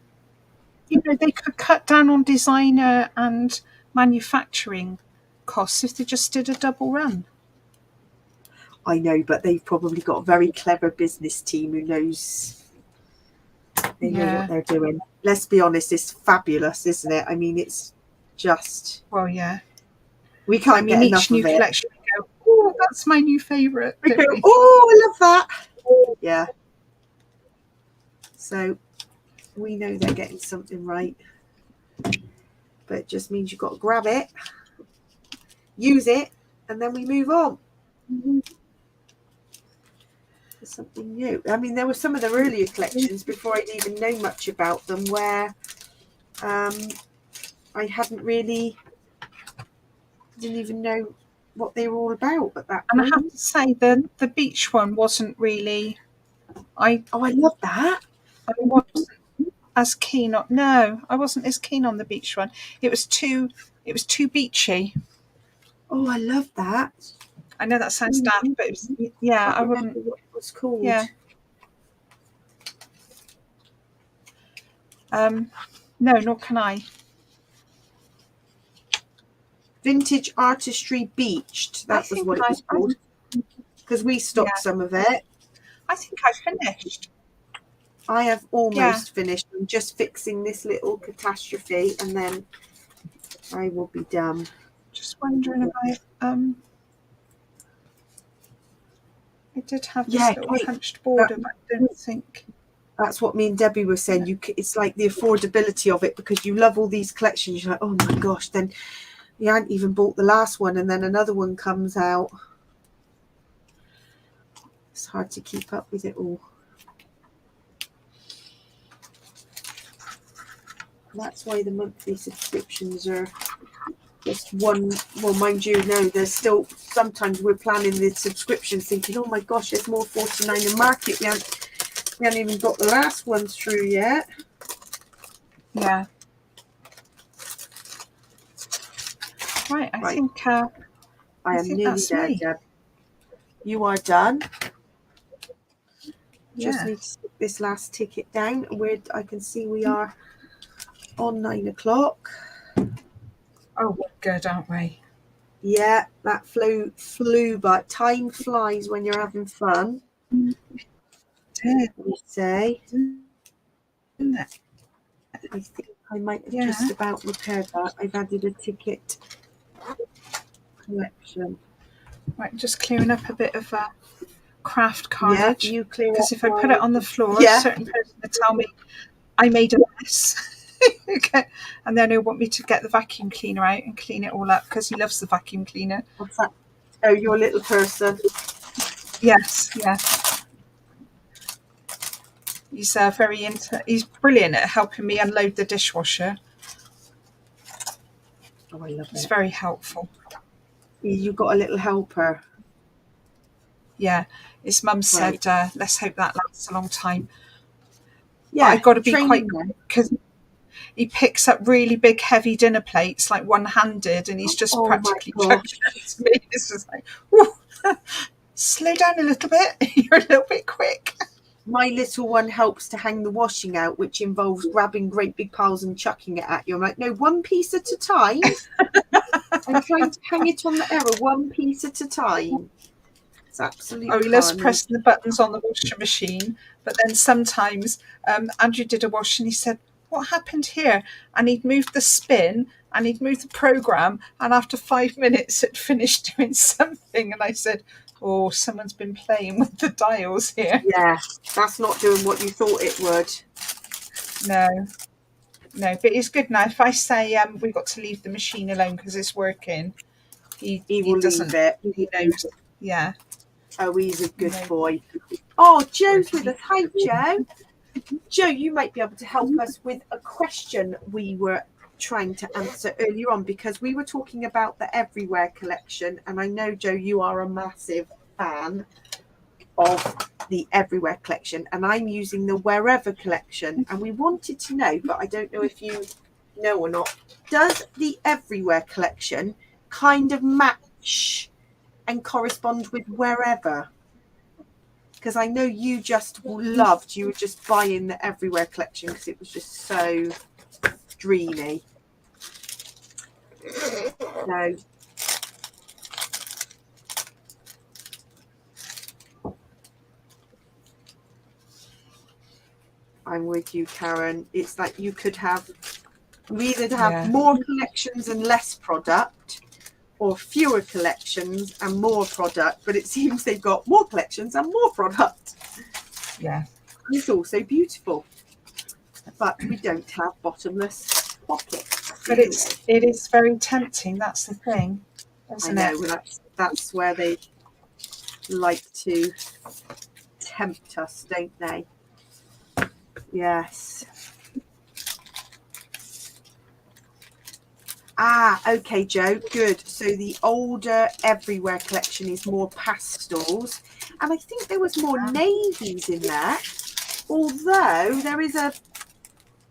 they could cut down on designer and manufacturing costs if they just did a double run. I know, but they've probably got a very clever business team who knows. They know what they're doing. Let's be honest, it's fabulous, isn't it? I mean, it's just. Well, yeah. We can't get enough each new of it. collection, we go, oh, that's my new favourite. Oh, I love that. Yeah. So we know they're getting something right. But it just means you've got to grab it, use it, and then we move on. There's something new. I mean, there were some of the earlier collections before I'd even known much about them where I hadn't really, didn't even know what they were all about at that point. And I have to say, the beach one wasn't really. I love that. I wasn't as keen on. No, I wasn't as keen on the beach one. It was too beachy. Oh, I love that. I know that sounds daft, but it was, I wouldn't. What it was called. Yeah. No, nor can I. Vintage Artistry Beached. That was what it was called. Because we stocked some of it. I think I finished. I have almost finished. I'm just fixing this little catastrophe, and then I will be done. Just wondering if I did have this little hunched border, but I don't think. That's what me and Debbie were saying. It's like the affordability of it, because you love all these collections. You're like, oh my gosh, then you hadn't even bought the last one, and then another one comes out. It's hard to keep up with it all. That's why the monthly subscriptions are just one. Well, mind you, no, there's still, sometimes we're planning the subscriptions thinking, oh my gosh, there's more 49 in market. We haven't even got the last ones through yet. Yeah. Right, I think I am nearly there, Deb. You are done. Just need to stick this last ticket down. Where I can see we are on 9 o'clock. Oh, we're good, aren't we? Yeah, that flew by. Time flies when you're having fun. We say. I think I might have just about repaired that. I've added a ticket collection. Right, just clearing up a bit of craft carnage. Yeah, you clear. Because if I put it on the floor, a certain person will tell me I made a mess. Okay, and then he'll want me to get the vacuum cleaner out and clean it all up because he loves the vacuum cleaner. What's that? Oh, your little person. Yes, yeah. He's he's brilliant at helping me unload the dishwasher. Oh, I love it. It's very helpful. You got a little helper. Yeah, his mum said, let's hope that lasts a long time. Yeah, but I've got to be quite quick because he picks up really big, heavy dinner plates, like one-handed, and he's just practically chucking it to me. It's just like, slow down a little bit. You're a little bit quick. My little one helps to hang the washing out, which involves grabbing great big piles and chucking it at you. I'm like, no, one piece at a time. I'm trying to hang it on the error, one piece at a time. It's absolutely. Oh, he loves pressing the buttons on the washing machine. But then sometimes Andrew did a wash and he said, what happened here? And he'd moved the spin and he'd moved the program. And after 5 minutes, it finished doing something. And I said, oh, someone's been playing with the dials here. Yeah, that's not doing what you thought it would. No, but it's good now. If I say we've got to leave the machine alone because it's working, he will doesn't. Leave it. He knows. Yeah. Oh, he's a good boy. Oh, Joe's with us. Hi, Joe. Joe, you might be able to help us with a question we were trying to answer earlier on, because we were talking about the Everywhere collection, and I know, Joe, you are a massive fan of the Everywhere collection, and I'm using the Wherever collection, and we wanted to know, but I don't know if you know or not, does the Everywhere collection kind of match and correspond with Wherever? Because I know you just loved, you were just buying the Everywhere collection because it was just so dreamy. So I'm with you, Karen. It's like you could have, we either have more collections and less product, or fewer collections and more product, but it seems they've got more collections and more product. Yeah. It's also beautiful, but we don't have bottomless pockets. But it is very tempting. That's the thing, isn't I know, it? that's where they like to tempt us, don't they? Yes. Ah, okay, Joe, good. So the older Everywhere collection is more pastels, and I think there was more navies in there, although there is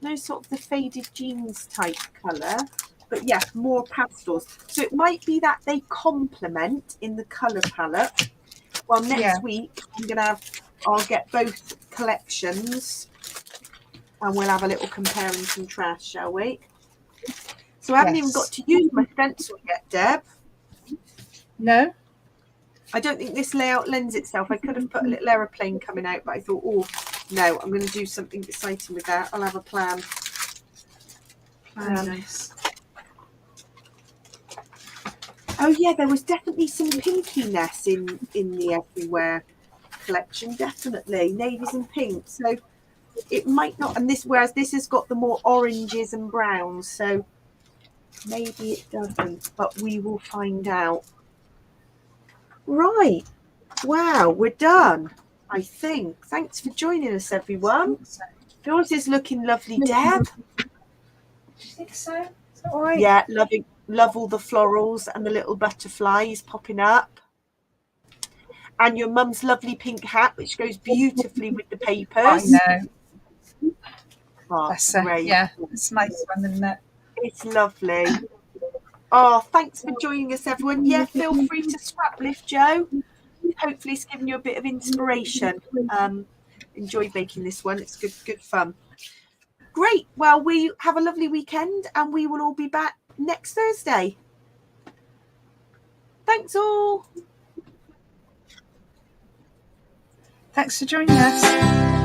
no sort of the faded jeans type colour, but yeah, more pastels. So it might be that they complement in the colour palette. Well, next week I'll get both collections, and we'll have a little compare and contrast, shall we? So I haven't even got to use my stencil yet, Deb. No? I don't think this layout lends itself. I could have put a little aeroplane coming out, but I thought, oh, no, I'm going to do something exciting with that. I'll have a plan. Nice. Oh, yeah, there was definitely some pinkiness in the Everywhere collection, definitely. Navies and pinks. So it might not, and whereas this has got the more oranges and browns, so maybe it doesn't, but we will find out. Right. Wow, we're done, I think. Thanks for joining us, everyone. Yours is looking lovely, Deb. Do you think so? Is that all right? Yeah, love all the florals and the little butterflies popping up. And your mum's lovely pink hat, which goes beautifully with the papers. I know. Oh, great. Yeah, it's a nice one, isn't it? It's lovely. Oh, thanks for joining us, everyone. Yeah, feel free to scrap lift, Joe. Hopefully it's given you a bit of inspiration. Enjoyed making this one. It's good fun. Great. Well, we have a lovely weekend, and we will all be back next Thursday. Thanks all. Thanks for joining us.